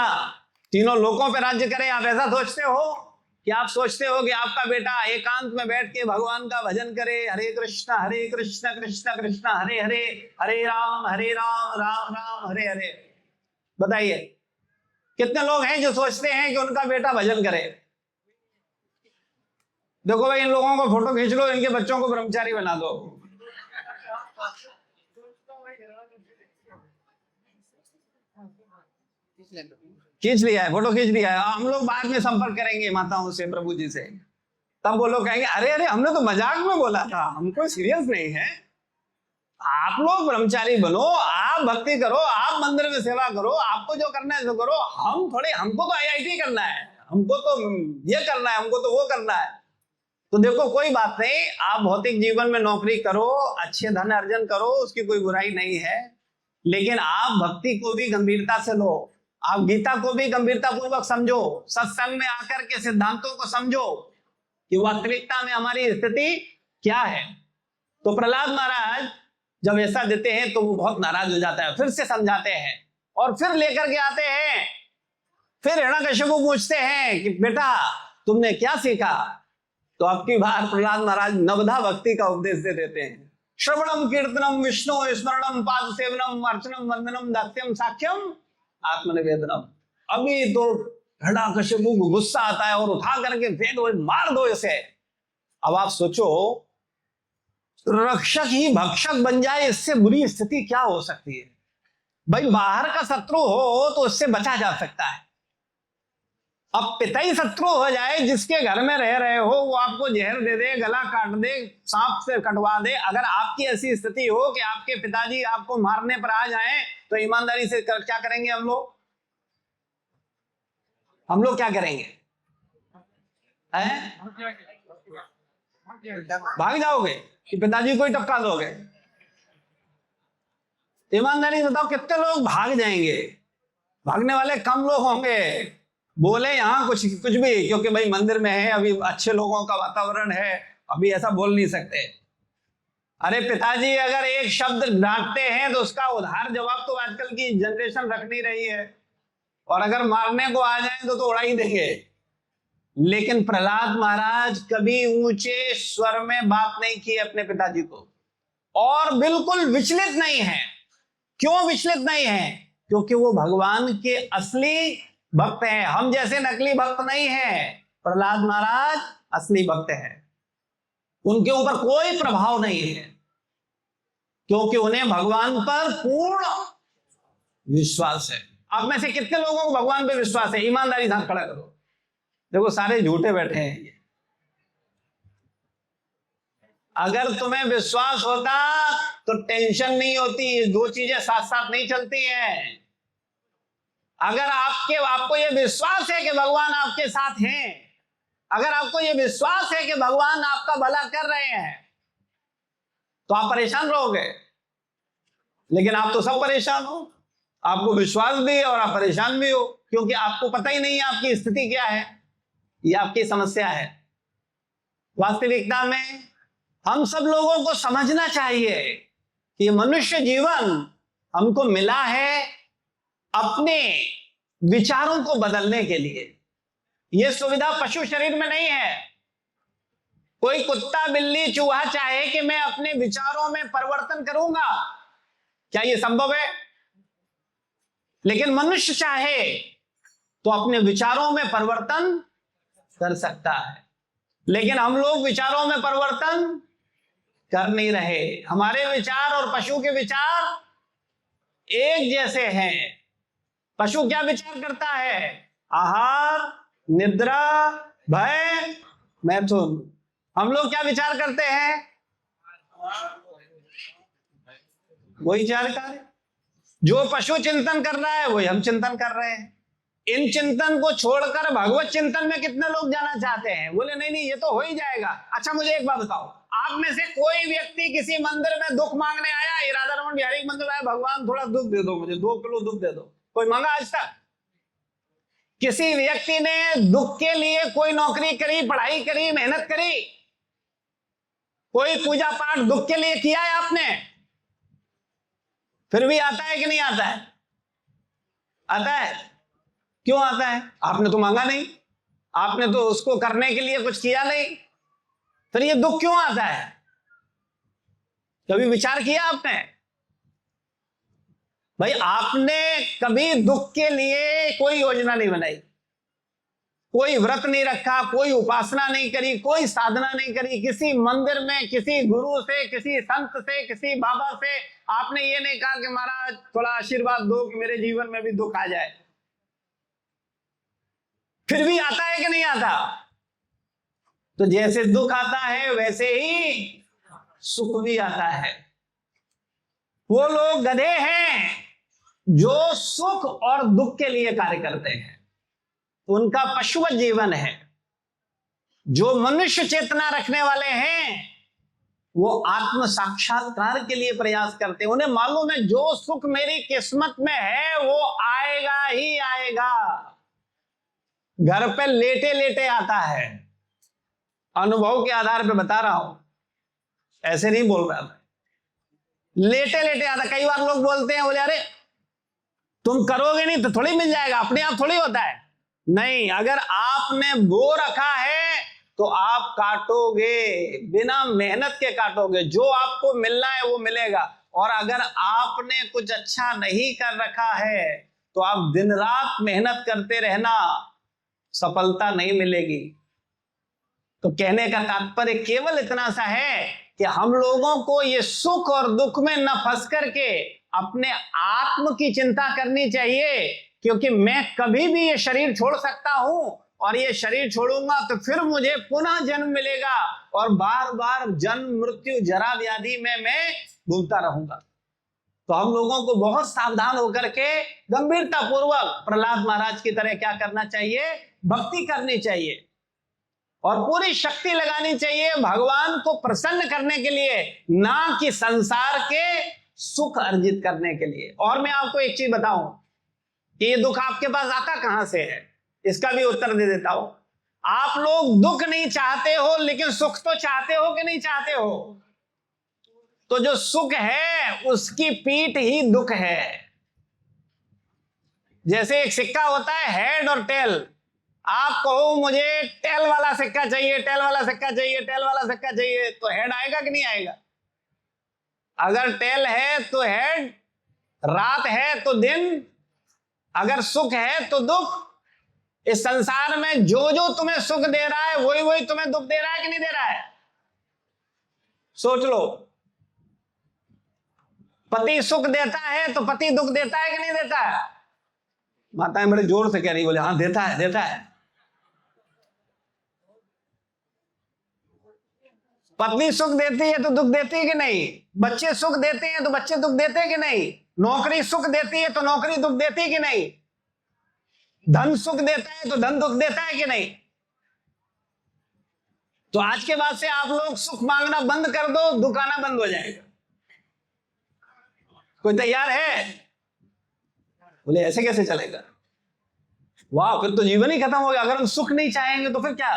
S1: तीनों लोकों पे राज्य करे, आप ऐसा सोचते हो? कि आप सोचते हो कि आपका बेटा एकांत में बैठ के भगवान का भजन करे, हरे कृष्ण कृष्ण कृष्ण हरे हरे, हरे राम राम राम हरे हरे? बताइए कितने लोग हैं जो सोचते हैं कि उनका बेटा भजन करे? देखो भाई, इन लोगों को फोटो खींच लो, इनके बच्चों को ब्रह्मचारी बना दो। खींच लिया है, फोटो खींच लिया है। हम लोग बाद में संपर्क करेंगे माताओं से, प्रभु जी से, तब वो लोग कहेंगे अरे अरे हमने तो मजाक में बोला था, हमको सीरियस नहीं है। आप लोग ब्रह्मचारी बनो, आप भक्ति करो, आप मंदिर में सेवा करो, आपको जो करना है तो करो। हम थोड़े, हमको तो आईआईटी करना है, हमको तो ये करना है, हमको तो वो करना है। तो देखो कोई बात नहीं, आप भौतिक जीवन में नौकरी करो, अच्छे धन अर्जन करो, उसकी कोई बुराई नहीं है, लेकिन आप भक्ति को भी गंभीरता से लो, आप गीता को भी गंभीरता पूर्वक समझो, सत्संग में आकर के सिद्धांतों को समझो कि वास्तविकता में हमारी स्थिति क्या है। तो प्रहलाद महाराज जब ऐसा देते हैं तो वो बहुत नाराज हो जाता है, फिर से समझाते हैं और फिर लेकर के आते हैं फिर हिरण्यकश्यप पूछते हैं कि बेटा तुमने क्या सीखा? तो अब की बार प्रहलाद महाराज नवधा भक्ति का उपदेश दे देते हैं। श्रवणम कीर्तनम विष्णु स्मरणम पाद सेवनम अर्चनम वंदनम दास्यम साक्ष्यम आत्मनिवेदनम। अभी तो हिरण्यकश्यप को गुस्सा आता है और उठा करके फेंक दो, मार दो इसे। अब आप सोचो, रक्षक ही भक्षक बन जाए, इससे बुरी स्थिति क्या हो सकती है? भाई बाहर का शत्रु हो तो उससे बचा जा सकता है, अब पिता ही शत्रु हो जाए, जिसके घर में रह रहे हो वो आपको जहर दे दे, गला काट दे, सांप से कटवा दे, अगर आपकी ऐसी स्थिति हो कि आपके पिताजी आपको मारने पर आ जाएं, तो ईमानदारी से क्या करेंगे हम लोग? हम लोग क्या करेंगे? भाग जाओगे कि पिताजी को ही टपका दोगे? ईमानदारी से बताओ, कितने लोग भाग जाएंगे? भागने वाले कम लोग होंगे। बोले यहाँ कुछ भी, क्योंकि भाई मंदिर में है, अभी अच्छे लोगों का वातावरण है, अभी ऐसा बोल नहीं सकते। अरे पिताजी अगर एक शब्द डांटते हैं तो उसका उधार जवाब तो आजकल की जनरेशन रख नहीं रही है, और अगर मारने को आ जाए तो उड़ा ही देंगे। लेकिन प्रहलाद महाराज कभी ऊंचे स्वर में बात नहीं की अपने पिताजी को, और बिल्कुल विचलित नहीं है। क्यों विचलित नहीं है? क्योंकि वो भगवान के असली भक्त हैं, हम जैसे नकली भक्त नहीं हैं। प्रहलाद महाराज असली भक्त हैं, उनके ऊपर कोई प्रभाव नहीं है, क्योंकि उन्हें भगवान पर पूर्ण विश्वास है। आप में से कितने लोगों को भगवान पे विश्वास है? ईमानदारी से हाथ खड़ा करो। देखो सारे झूठे बैठे हैं ये। अगर तुम्हें विश्वास होता तो टेंशन नहीं होती, दो चीजें साथ साथ नहीं चलती हैं। अगर आपको यह विश्वास है कि भगवान आपके साथ हैं, अगर आपको यह विश्वास है कि भगवान आपका भला कर रहे हैं, तो आप परेशान रहोगे। लेकिन आप तो सब परेशान हो, आपको विश्वास भी है और आप परेशान भी हो, क्योंकि आपको पता ही नहीं है आपकी स्थिति क्या है, ये आपकी समस्या है। वास्तविकता में हम सब लोगों को समझना चाहिए कि मनुष्य जीवन हमको मिला है अपने विचारों को बदलने के लिए। यह सुविधा पशु शरीर में नहीं है। कोई कुत्ता बिल्ली चूहा चाहे कि मैं अपने विचारों में परिवर्तन करूंगा, क्या यह संभव है? लेकिन मनुष्य चाहे तो अपने विचारों में परिवर्तन कर सकता है। लेकिन हम लोग विचारों में परिवर्तन कर नहीं रहे। हमारे विचार और पशु के विचार एक जैसे हैं। पशु क्या विचार करता है? आहार, निद्रा, भय, मैथुन। हम लोग क्या विचार करते हैं? वही चार कार्य। जो पशु चिंतन कर रहा है वही हम चिंतन कर रहे हैं। इन चिंतन को छोड़कर भगवत चिंतन में कितने लोग जाना चाहते हैं? बोले नहीं नहीं ये तो हो ही जाएगा। अच्छा मुझे एक बात बताओ, आप में से कोई व्यक्ति किसी मंदिर में दुख मांगने आया, राधा रमन बिहारी मंदिर आया, भगवान थोड़ा दुख दे दो मुझे, 2 किलो दुख दे दो, कोई मांगा आज तक? किसी व्यक्ति ने दुख के लिए कोई नौकरी करी, पढ़ाई करी, मेहनत करी, कोई पूजा पाठ दुख के लिए किया है आपने? फिर भी आता है कि नहीं आता है? आता है। क्यों आता है? आपने तो मांगा नहीं, आपने तो उसको करने के लिए कुछ किया नहीं, फिर ये दुख क्यों आता है? कभी विचार किया आपने? भाई आपने कभी दुख के लिए कोई योजना नहीं बनाई, कोई व्रत नहीं रखा, कोई उपासना नहीं करी, कोई साधना नहीं करी, किसी मंदिर में किसी गुरु से, किसी संत से, किसी बाबा से आपने ये नहीं कहा कि महाराज थोड़ा आशीर्वाद दो कि मेरे जीवन में भी दुख आ जाए। फिर भी आता है कि नहीं आता? तो जैसे दुख आता है वैसे ही सुख भी आता है। वो लोग गधे हैं जो सुख और दुख के लिए कार्य करते हैं, उनका पशुवत जीवन है। जो मनुष्य चेतना रखने वाले हैं वो आत्म साक्षात्कार के लिए प्रयास करते हैं। उन्हें मालूम है जो सुख मेरी किस्मत में है वो आएगा ही आएगा। घर पे लेटे लेटे आता है, अनुभव के आधार पे बता रहा हूं, ऐसे नहीं बोल रहा मैं। लेटे लेटे आता। कई बार लोग बोलते हैं, बोले अरे तुम करोगे नहीं तो थोड़ी मिल जाएगा, अपने आप थोड़ी होता है। नहीं, अगर आपने बो रखा है तो आप काटोगे, बिना मेहनत के काटोगे। जो आपको मिलना है वो मिलेगा। और अगर आपने कुछ अच्छा नहीं कर रखा है तो आप दिन रात मेहनत करते रहना, सफलता नहीं मिलेगी। तो कहने का तात्पर्य केवल इतना सा है कि हम लोगों को ये सुख और दुख में न फंस करके अपने आत्म की चिंता करनी चाहिए, क्योंकि मैं कभी भी ये शरीर छोड़ सकता हूं, और ये शरीर छोड़ूंगा तो फिर मुझे पुनः जन्म मिलेगा और बार बार जन्म मृत्यु जरा व्याधि में मैं घूमता रहूंगा। तो हम लोगों को बहुत सावधान होकर के गंभीरता पूर्वक प्रहलाद महाराज की तरह क्या करना चाहिए, भक्ति करनी चाहिए और पूरी शक्ति लगानी चाहिए भगवान को प्रसन्न करने के लिए, ना कि संसार के सुख अर्जित करने के लिए। और मैं आपको एक चीज बताऊं कि ये दुख आपके पास आता कहां से है, इसका भी उत्तर दे देता हूं। आप लोग दुख नहीं चाहते हो, लेकिन सुख तो चाहते हो कि नहीं चाहते हो? तो जो सुख है उसकी पीठ ही दुख है। जैसे एक सिक्का होता है हेड और टेल। आप कहो मुझे टेल वाला सिक्का चाहिए, टेल वाला सिक्का चाहिए, टेल वाला सिक्का चाहिए, तो हेड आएगा कि नहीं आएगा? अगर टेल है तो हेड, रात है तो दिन, अगर सुख है तो दुख। इस संसार में जो जो तुम्हें सुख दे रहा है वही वही तुम्हें दुख दे रहा है कि नहीं दे रहा है? सोच लो। पति सुख देता है तो पति दुख देता है कि नहीं देता है? माताएं बड़े जोर से कह रही, बोले हाँ देता है, देता है। पत्नी सुख देती है तो दुख देती है कि नहीं? बच्चे सुख देते हैं तो बच्चे दुख देते हैं कि नहीं? नौकरी सुख देती है तो नौकरी दुख देती है कि नहीं? धन सुख देता है तो धन दुख देता है कि नहीं? तो आज के बाद से आप लोग सुख मांगना बंद कर दो, दुख आना बंद हो जाएगा। कोई तैयार है? बोले ऐसे कैसे चलेगा? वाह, फिर तो जीवन ही खत्म हो गया। अगर हम सुख नहीं चाहेंगे तो फिर क्या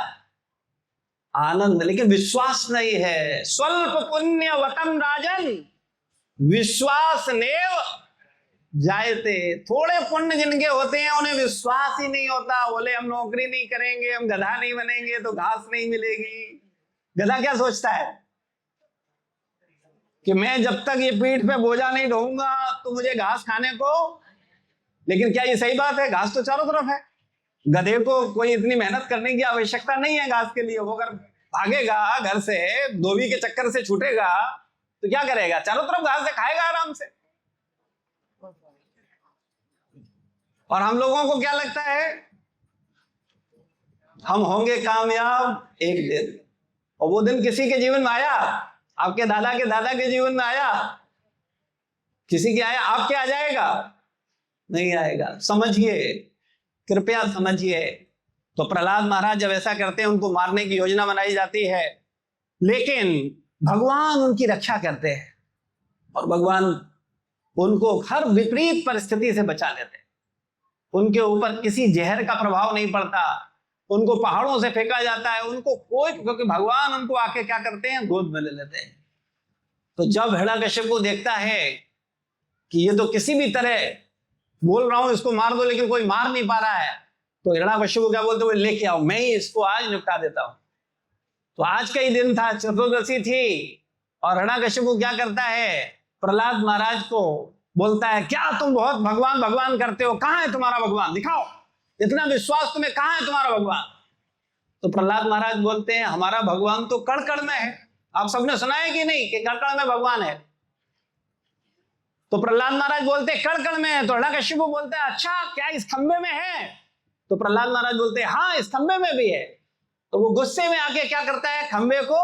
S1: आनंद, लेकिन विश्वास नहीं है। स्वल्प पुण्य वतम राजन विश्वास नेव जायते। थोड़े पुण्य जिनके होते हैं उन्हें विश्वास ही नहीं होता। बोले हम नौकरी नहीं करेंगे, हम गधा नहीं बनेंगे तो घास नहीं मिलेगी। गधा क्या सोचता है कि मैं जब तक ये पीठ पे बोझा नहीं ढोऊंगा तो मुझे घास खाने को। लेकिन क्या ये सही बात है? घास तो चारों तरफ है। गधे को कोई इतनी मेहनत करने की आवश्यकता नहीं है घास के लिए। वो अगर भागेगा घर से, धोबी के चक्कर से छूटेगा तो क्या करेगा? चारों तरफ घास से खाएगा आराम से। और हम लोगों को क्या लगता है हम होंगे कामयाब एक दिन, और वो दिन किसी के जीवन में आया? आपके दादा के दादा के जीवन में आया? किसी के आया? आपके आ जाएगा? नहीं आएगा। समझिए, कृपया समझिए। तो प्रहलाद महाराज जब ऐसा करते हैं, उनको मारने की योजना बनाई जाती है, लेकिन भगवान उनकी रक्षा करते हैं और भगवान उनको हर विपरीत परिस्थिति से बचा लेते हैं। उनके ऊपर किसी जहर का प्रभाव नहीं पड़ता, उनको पहाड़ों से फेंका जाता है, उनको कोई, क्योंकि भगवान उनको आके क्या करते हैं, गोद में ले लेते हैं। तो जब हिरण्यकश्यप देखता है कि ये तो किसी भी तरह, बोल रहा हूं इसको मार दो लेकिन कोई मार नहीं पा रहा है, तो हिरण्यकश्यप क्या बोलते हुए, लेके आओ, मैं ही इसको आज निपटा देता हूं। तो आज का ही दिन था, चतुर्दशी थी, और हिरण्यकश्यप क्या करता है, प्रहलाद महाराज को बोलता है, क्या तुम बहुत भगवान भगवान करते हो, कहां है तुम्हारा भगवान, दिखाओ, इतना विश्वास तुम्हें, कहां है तुम्हारा भगवान? तो प्रहलाद महाराज बोलते हैं, हमारा भगवान तो कण कण में है। आप सबने सुना है कि नहीं कि कण कण में भगवान है? तो प्रहलाद महाराज बोलते हैं कण कण में है। तो हिरण्यकश्यप बोलते हैं, अच्छा क्या इस खंबे में है? तो प्रहलाद महाराज बोलते हैं, हाँ इस खंबे में भी है। तो वो गुस्से में आके क्या करता है, खंबे को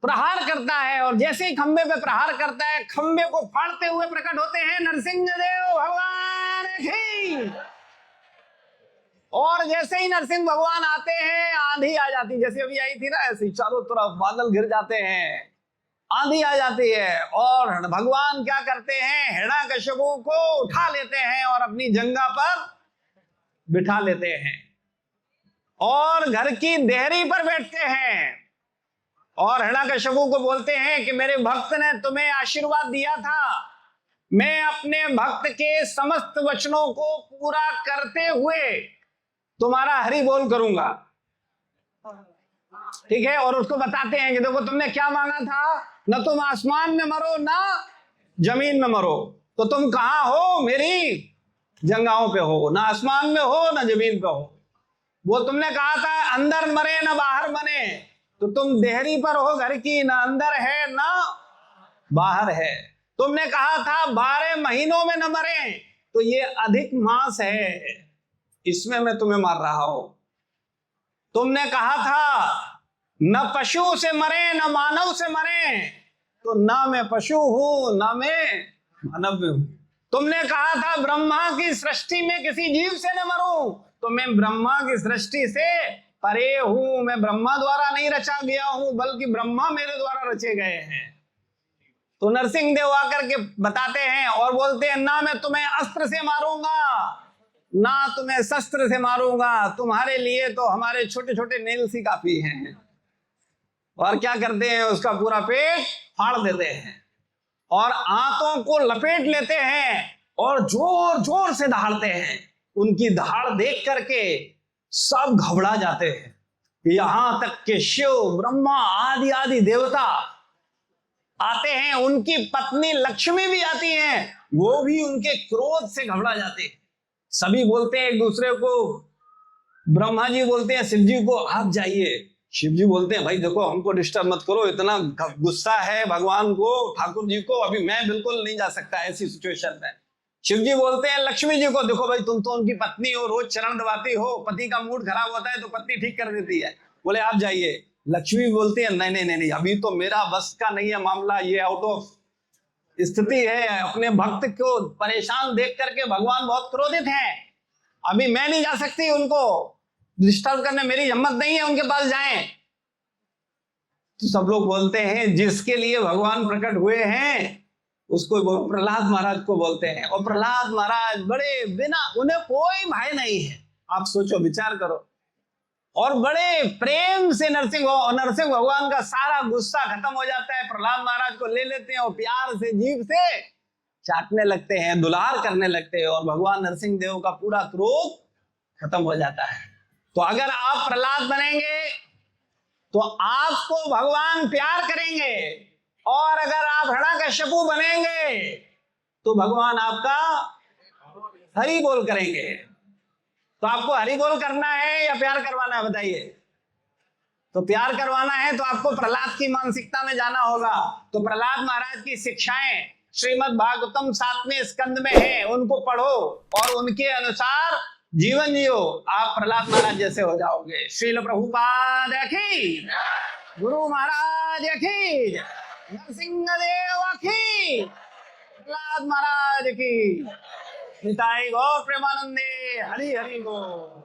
S1: प्रहार करता है, और जैसे ही खंबे पे प्रहार करता है, खंबे को फाड़ते हुए प्रकट होते हैं नरसिंह देव भगवान की। और जैसे ही नरसिंह भगवान आते हैं, आंधी आ जाती, जैसे अभी आई थी ना, ऐसे चारों तरफ बादल घिर जाते हैं, आंधी आ जाती है, और भगवान क्या करते हैं, हिरण्यकश्यप को उठा लेते हैं और अपनी जंगा पर बिठा लेते हैं, और घर की देहरी पर बैठते हैं, और हिरण्यकश्यप को बोलते हैं कि मेरे भक्त ने तुम्हें आशीर्वाद दिया था, मैं अपने भक्त के समस्त वचनों को पूरा करते हुए तुम्हारा हरि बोल करूंगा। ठीक है, और उसको बताते हैं कि देखो तुमने क्या मांगा था, न तुम आसमान में मरो ना जमीन में मरो, तो तुम कहां हो, मेरी जंगाहों पे हो, ना आसमान में हो ना जमीन पे हो। वो तुमने कहा था अंदर मरे ना बाहर बने, तो तुम देहरी पर हो घर की, ना अंदर है ना बाहर है। तुमने कहा था 12 महीनों में न मरे, तो ये अधिक मास है, इसमें मैं तुम्हें मार रहा हूं। तुमने कहा था न पशु से मरे न मानव से मरे, तो ना मैं पशु हूं ना मैं मानव हूं। तुमने कहा था ब्रह्मा की सृष्टि में किसी जीव से न मरूं, तो मैं ब्रह्मा की सृष्टि से परे हूं, मैं ब्रह्मा द्वारा नहीं रचा गया हूं, बल्कि ब्रह्मा मेरे द्वारा रचे गए हैं। तो नरसिंह देव आकर के बताते हैं और बोलते हैं ना मैं तुम्हें अस्त्र से मारूंगा ना तुम्हें शस्त्र से मारूंगा, तुम्हारे लिए तो हमारे छोटे छोटे नेल्स ही काफी हैं। और क्या करते हैं, उसका पूरा पेट फाड़ देते हैं और आंतों को लपेट लेते हैं और जोर जोर से दहाड़ते हैं। उनकी दहाड़ देख करके सब घबरा जाते हैं। यहां तक कि शिव ब्रह्मा आदि आदि देवता आते हैं, उनकी पत्नी लक्ष्मी भी आती हैं, वो भी उनके क्रोध से घबरा जाते हैं। सभी बोलते हैं एक दूसरे को, ब्रह्मा जी बोलते हैं शिव जी को आप जाइए, शिव जी बोलते हैं भाई देखो हमको डिस्टर्ब मत करो, इतना गुस्सा है भगवान को, ठाकुर जी को, अभी मैं बिल्कुल नहीं जा सकता ऐसी सिचुएशन में। शिव जी बोलते हैं लक्ष्मी जी को, देखो भाई तुम तो उनकी पत्नी हो, रोज चरण दबाती हो, पति का मूड खराब होता है तो पत्नी ठीक कर देती है, बोले आप जाइए। लक्ष्मी बोलती है नहीं नहीं नहीं, अभी तो मेरा बस का नहीं है मामला, ये आउट ऑफ स्थिति है, अपने भक्त को परेशान देख करके भगवान बहुत क्रोधित हैं, अभी मैं नहीं जा सकती, उनको डिस्टर्ब करने मेरी हिम्मत नहीं है उनके पास जाएं। तो सब लोग बोलते हैं जिसके लिए भगवान प्रकट हुए हैं उसको प्रहलाद महाराज को बोलते हैं, और प्रहलाद महाराज बड़े बिना, उन्हें कोई भय नहीं है, आप सोचो विचार करो, और बड़े प्रेम से नरसिंह भगवान का सारा गुस्सा खत्म हो जाता है, प्रहलाद महाराज को ले लेते हैं और प्यार से जीभ से चाटने लगते हैं, दुलार करने लगते हैं, और भगवान नरसिंह देव का पूरा क्रोध खत्म हो जाता है। तो अगर आप प्रहलाद बनेंगे तो आपको भगवान प्यार करेंगे, और अगर आप हिरण्यकश्यपु बनेंगे तो भगवान आपका हरि बोल करेंगे। तो आपको हरि बोल करना है या प्यार करवाना है बताइए? तो प्यार करवाना है तो आपको प्रहलाद की मानसिकता में जाना होगा। तो प्रहलाद महाराज की शिक्षाएं श्रीमद् भागवतम 7वें स्कंद में है, उनको पढ़ो और उनके अनुसार जीवन जियो, आप प्रहलाद महाराज जैसे हो जाओगे। श्रील प्रभुपाद की, गुरु महाराज की, नरसिंह देव की, प्रहलाद महाराज की, निताई गौर प्रेमानंदे, हरि हरि बोल।